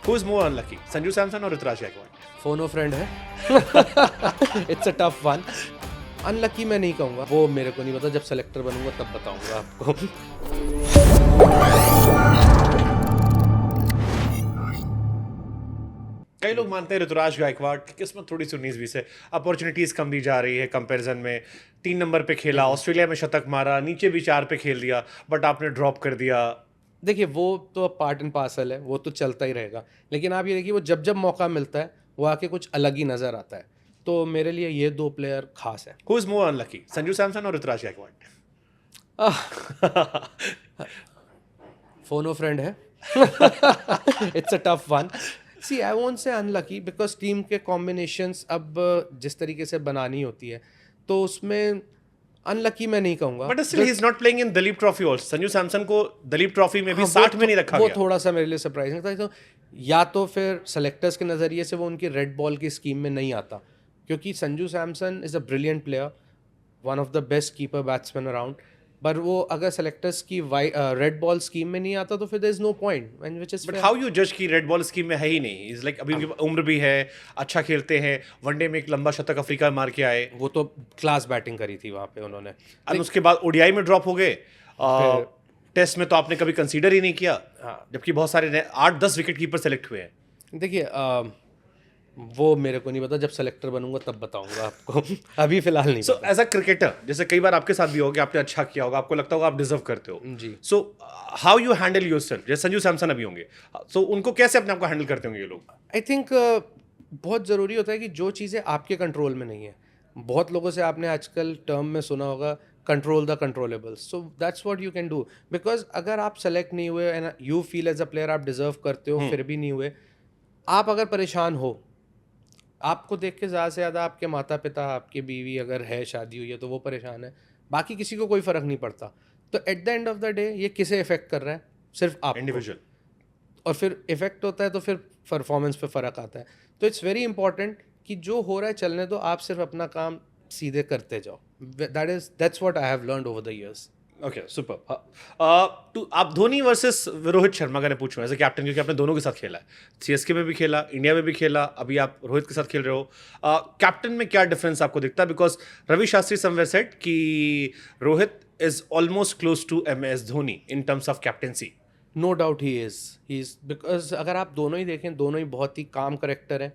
Who is more unlucky, Sanju Samson or Ruturaj Gaikwad? फोनो friend है. It's a tough one. Unlucky मैं नहीं कहूँगा, वो मेरे को नहीं पता, जब सेलेक्टर बनूंगा तब बताऊंगा आपको. कई लोग मानते हैं ऋतुराज गायकवाड़ की किस्मत थोड़ी सी 19-20 है, अपॉर्चुनिटीज कम दी जा रही है कंपैरिजन में. 3 नंबर पे खेला, ऑस्ट्रेलिया में शतक मारा, नीचे भी 4 पे खेल दिया, बट आपने ड्रॉप कर दिया. देखिए, वो तो पार्ट एंड पार्सल है, वो तो चलता ही रहेगा. लेकिन आप ये देखिए, वो जब जब मौका मिलता है वो आके कुछ अलग ही नज़र आता है. तो मेरे लिए ये दो प्लेयर खास है. Who is more unlucky, Sanju Samson और ऋतुराज गायकवाड़? फोनो फ्रेंड है. It's a tough one. See I won't say unlucky because team के कॉम्बिनेशंस अब जिस तरीके से बनानी होती है तो उसमें अनलकी मैं नहीं कहूँगा. But still he is not playing in Duleep Trophy also. Sanju Samson को दलीप ट्रॉफी में भी हाँ, 60 में नहीं रखा वो गया. थोड़ा सा मेरे लिए सरप्राइजिंग था. तो या तो फिर सेलेक्टर्स के नज़रिए से वो उनकी रेड बॉल की स्कीम में नहीं आता, क्योंकि Sanju Samson is a brilliant player, one of the best keeper batsman around. पर वो अगर सेलेक्टर्स की रेड बॉल स्कीम में नहीं आता तो फिर there is no point. Which is but how you जज की रेड बॉल स्कीम में है ही नहीं. इज लाइक अभी उनकी उम्र भी है, अच्छा खेलते हैं, वनडे में एक लंबा शतक अफ्रीका में मार के आए, वो तो क्लास बैटिंग करी थी वहाँ पे उन्होंने. और उसके बाद ओडीआई में ड्रॉप हो गए. टेस्ट में तो आपने कभी कंसीडर ही नहीं किया. हाँ. जबकि बहुत सारे 8-10 विकेट कीपर सेलेक्ट हुए हैं. देखिए, वो मेरे को नहीं पता, जब सेलेक्टर बनूंगा तब बताऊंगा आपको. अभी फिलहाल नहीं सो एज अ क्रिकेटर, जैसे कई बार आपके साथ भी हो गया, आपने अच्छा किया होगा, आपको लगता होगा आप डिजर्व करते हो ji. So how you handle yourself. जैसे संजू सैमसन अभी होंगे, सो उनको कैसे अपने आप को हैंडल करते होंगे ये लोग? आई थिंक बहुत ज़रूरी होता है कि जो चीज़ें आपके कंट्रोल में नहीं है. बहुत लोगों से आपने आजकल टर्म में सुना होगा, control the controllable. So that's what you can do. Because अगर आप सेलेक्ट नहीं हुए and you feel as a player आप डिजर्व करते हो, फिर भी नहीं हुए, आप अगर परेशान हो, आपको देख के ज़्यादा से ज़्यादा आपके माता पिता, आपकी बीवी अगर है, शादी हुई है, तो वो परेशान है. बाकी किसी को कोई फ़र्क नहीं पड़ता. तो at the end of the day ये किसे इफेक्ट कर रहा है? सिर्फ आप इंडिविजुअल. और फिर इफेक्ट होता है तो फिर परफॉर्मेंस पे फ़र्क आता है. तो इट्स वेरी इंपॉर्टेंट कि जो हो रहा है चलने दो, आप सिर्फ अपना काम सीधे करते जाओ. That's what I have learned over the years. Okay, super. आप धोनी वर्सेस रोहित शर्मा का पूछूं एज ए कैप्टन, क्योंकि आपने दोनों के साथ खेला है. सीएसके में भी खेला, इंडिया में भी खेला, अभी आप रोहित के साथ खेल रहे हो. कैप्टन में क्या डिफरेंस आपको दिखता है? Because Ravi Shastri somewhere said कि Rohit is almost close to MS Dhoni in terms of captaincy. No doubt he is because अगर आप दोनों ही देखें, दोनों ही बहुत ही काम करेक्टर हैं,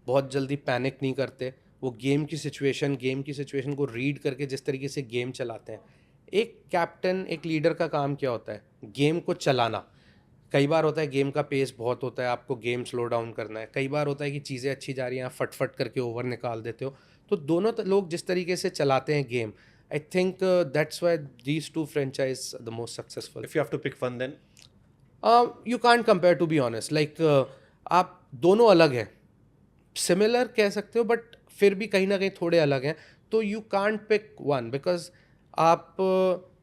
बहुत जल्दी पैनिक नहीं करते. वो गेम की सिचुएशन को रीड करके जिस तरीके से गेम चलाते हैं. एक कैप्टन, एक लीडर का काम क्या होता है? गेम को चलाना. कई बार होता है गेम का पेस बहुत होता है, आपको गेम स्लो डाउन करना है. कई बार होता है कि चीज़ें अच्छी जा रही हैं, आप फटफट करके ओवर निकाल देते हो. तो दोनों लोग जिस तरीके से चलाते हैं game, I think that's why these two franchise the most successful. If you have to pick one then you can't compare, to be honest. Like आप दोनों अलग हैं, सिमिलर कह सकते हो, बट फिर भी कहीं ना कहीं थोड़े अलग हैं. तो you can't pick one because आप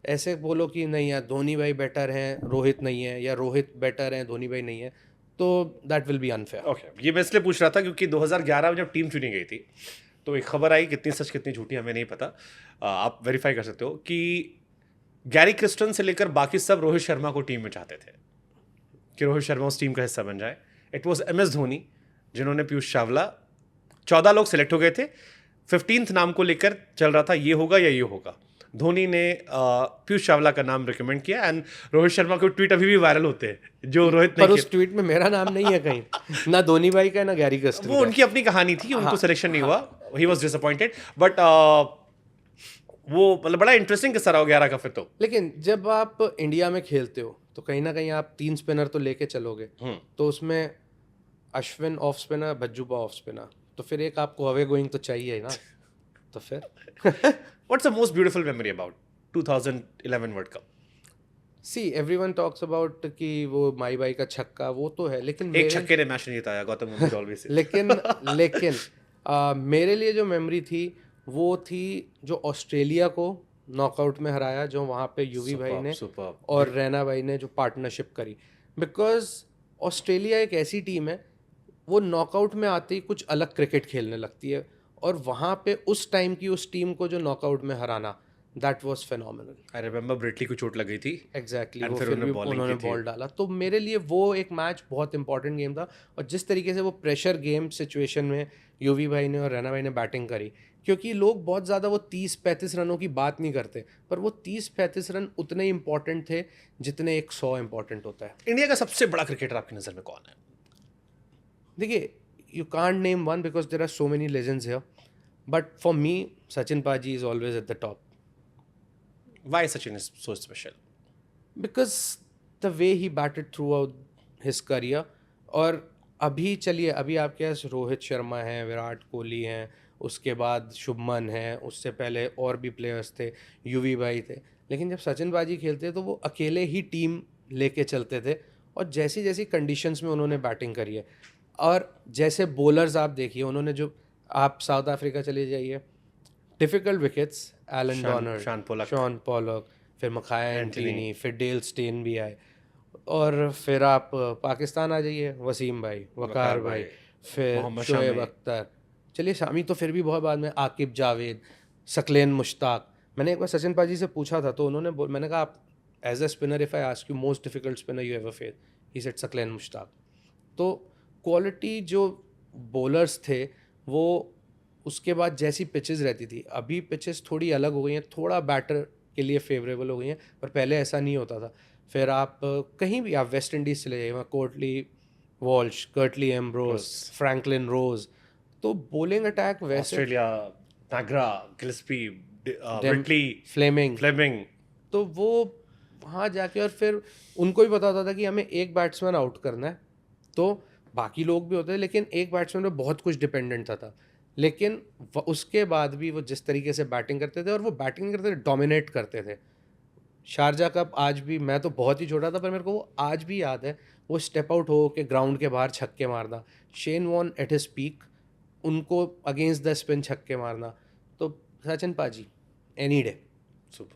ऐसे बोलो कि नहीं यार धोनी भाई बेटर हैं, रोहित नहीं है, या रोहित बेटर हैं, धोनी भाई नहीं है, तो that will be unfair. Okay, ये मैं इसलिए पूछ रहा था क्योंकि 2011 में जब टीम चुनी गई थी तो एक खबर आई, कितनी सच कितनी झूठी हमें नहीं पता, आप वेरीफाई कर सकते हो, कि गैरी क्रिस्टन से लेकर बाकी सब रोहित शर्मा को टीम में चाहते थे कि रोहित शर्मा उस टीम का हिस्सा बन जाए. इट वॉज MS धोनी जिन्होंने पीयूष चावला, 14 लोग सेलेक्ट हो गए थे, 15th नाम को लेकर चल रहा था, ये होगा या ये होगा. धोनी ने पीयूष चावला का नाम रिकमेंड किया एंड रोहित शर्मा के ट्वीट अभी भी वायरल होते हैं जो रोहित पर ने उस ट्वीट में मेरा नाम नहीं है कहीं, ना धोनी भाई का ना गैरी क्रिस्टन वो का. उनकी अपनी कहानी थी, उनको सिलेक्शन नहीं हुआ, ही वाज डिसअपॉइंटेड. बट वो मतलब बड़ा इंटरेस्टिंग किस्सा रहा 11 का फिर तो. लेकिन जब आप इंडिया में खेलते हो तो कहीं ना कहीं आप 3 स्पिनर तो लेके चलोगे. तो उसमें अश्विन ऑफ स्पिनर, भज्जूबा ऑफ स्पिनर, तो फिर एक आपको अवे गोइंग तो चाहिए ना. तो फिर what's the most beautiful memory about 2011 world cup? See everyone talks about कि वो माई बाई का छक्का, वो तो है, लेकिन एक छक्के ने मैच नहीं जिताया, गौतम गंभीर ऑलवेज से. लेकिन मेरे लिए जो मेमोरी थी वो थी जो ऑस्ट्रेलिया को नॉकआउट में हराया, जो वहाँ पे युवी भाई ने और रैना भाई ने जो पार्टनरशिप करी. बिकॉज ऑस्ट्रेलिया एक ऐसी टीम है, वो नॉकआउट में आते ही कुछ अलग क्रिकेट खेलने लगती है, और वहाँ पे उस टाइम की उस टीम को जो नॉकआउट में हराना, that was phenomenal. I remember Brett Lee को चोट लग गई थी एग्जैक्टली And वो फिर फिर उन्होंने भी bowling उन्होंने की थी। बॉल डाला, तो मेरे लिए वो एक मैच बहुत इंपॉर्टेंट गेम था। और जिस तरीके से वो प्रेशर गेम सिचुएशन में युवी भाई ने और रैना भाई ने बैटिंग करी, क्योंकि लोग बहुत ज़्यादा वो 30-35 रनों की बात नहीं करते, पर वो 30-35 रन उतने इंपॉर्टेंट थे जितने एक 100 इंपॉर्टेंट होता है। इंडिया का सबसे बड़ा क्रिकेटर आपकी नज़र में कौन है? देखिए, you can't name one because there are so many legends here, but for me Sachin paaji is always at the top. Why Sachin is so special? Because the way he batted throughout his career. और अभी चलिए, अभी आपके पास रोहित शर्मा हैं, विराट कोहली हैं, उसके बाद शुभमन है, उससे पहले और भी प्लेयर्स थे, युवी भाई थे, लेकिन जब सचिन बाजी खेलते तो वो अकेले ही टीम लेके चलते थे। और जैसी जैसी कंडीशंस में उन्होंने बैटिंग करी है, और जैसे बॉलर्स आप देखिए, उन्होंने जो, आप साउथ अफ्रीका चले जाइए, difficult wickets, Allan Donald, Shaun Pollock, फिर मखाया एंटनी, फिर डेल स्टेन भी आए। और फिर आप पाकिस्तान आ जाइए, वसीम भाई, वकार भाई, फिर मोहम्मद शोएब शामी। अख्तर, चलिए शामी तो फिर भी बहुत बाद में, आकिब जावेद, सकलेन मुश्ताक। मैंने एक बार सचिन पाजी से पूछा था, तो मैंने कहा, आप as a spinner, if I ask you most difficult spinner you ever face, he said Saqlain Mushtaq. तो क्वालिटी जो बॉलर्स थे वो, उसके बाद जैसी पिचेस रहती थी, अभी पिचेस थोड़ी अलग हो गई हैं, थोड़ा बैटर के लिए फेवरेबल हो गई हैं, पर पहले ऐसा नहीं होता था। फिर आप कहीं भी, आप वेस्ट इंडीज़ चले जाइए, वहाँ Courtney Walsh, Curtly Ambrose, Franklin Rose, तो बॉलिंग अटैक वैसे, ऑस्ट्रेलिया, नागरा, गिल्स्पी, डेम, फ्लेमिंग, फ्लेमिंग। तो वो वहाँ जाके, और फिर उनको भी पता होता था कि हमें एक बैट्समैन आउट करना है, तो बाकी लोग भी होते थे, लेकिन एक बैट्समैन पे बहुत कुछ डिपेंडेंट था। लेकिन उसके बाद भी वो जिस तरीके से बैटिंग करते थे, और वो बैटिंग करते थे, डोमिनेट करते थे। शारजा कप आज भी, मैं तो बहुत ही छोटा था, पर मेरे को वो आज भी याद है, वो स्टेप आउट हो के ग्राउंड के बाहर छक्के मारना, Shane Warne at his peak, उनको अगेंस्ट द स्पिन छक्के मारना। तो सचिन पाजी एनी डे। सुपर।